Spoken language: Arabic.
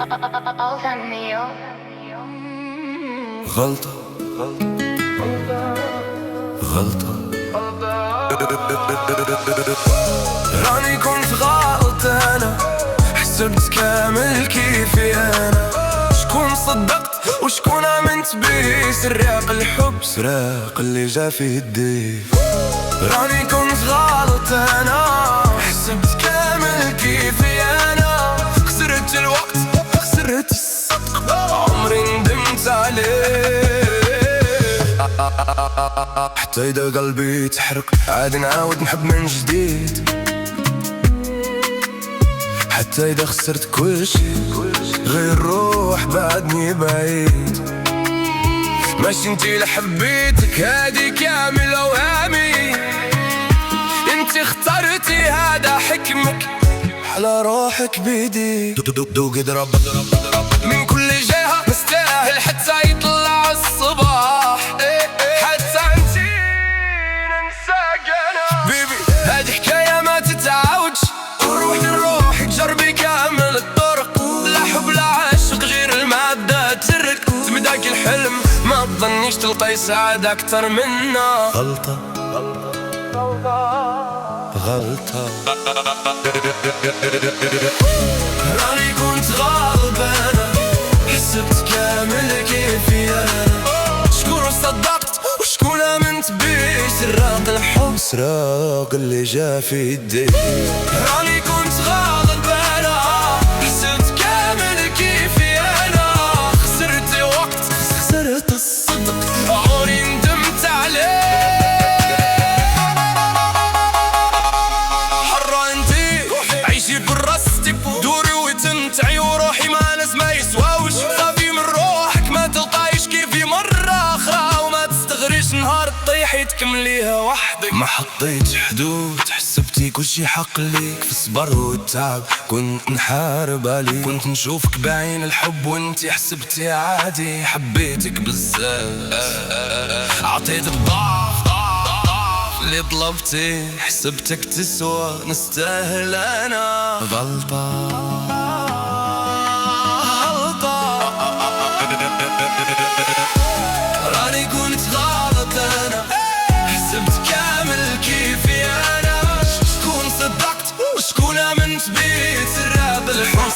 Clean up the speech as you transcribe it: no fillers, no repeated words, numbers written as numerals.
غلطة غلطة راني كنت غلط أنا، حسبت كامل كيفي أنا. شكون صدقت وشكون آمنت بيه؟ سراق الحب سراق اللي جا في يدي. راني كنت غلط أنا، حسبت كامل كيفي أنا. خسرت الوقت خسرت الصدق، عمري ندمت عليه. حتى إذا قلبي تحرق عاد نعاود نحب من جديد. حتى إذا خسرت كل شي غير روح بعدني بعيد. ماشي انتي لحبيتك هادي كامل أوهامي، انتي اخترتي هذا حكمك على روحك بيدي. دوق اضرب من كل جهة مستاهل حتى يطلع الصباح. حتى انتي ننساك انا بيبي، هادي حكاية ما تتعاودش. روح لروحك جربي كامل الطرق، لا حب لا عشق غير المادة تسرك. تبداك الحلم ما تظنيش تلقاي سعادة أكتر منا. غلطة غلطة راني كنت غلبانة، حسبت كامل كيفي أنا. شكون صدقت وشكون آمنت بيه؟ سراق الحب سراق اللي جا في يدي. راني كنت غلبانة، حسبت كامل كيفي أنا. خسرت وقت خسرت الصدق، عمري ندمت عليه. حرة انتي عيشي براستك، دوري وتمتعي وروحي مع ناس ما يسواوش. صافي من روحك ما تلقايش كيفي مرة أخرى، وما تستغريش نهار تطيحي تكمليها وحدك. ما حطيتش حدود، حسبتي كل شي حق ليك. في الصبر والتعب كنت نحارب عليك. كنت نشوفك بعين الحب وانتي حسبتي عادي. حبيتك بزاف، عطيتك ضعف اللي طلبتي. حسبتك تسوى نستاهل أنا. غلطة غلطة راني كنت غلط أنا، حسبت كامل كيفي أنا. شكون صدقت وشكون آمنت بيه؟ سراق الحب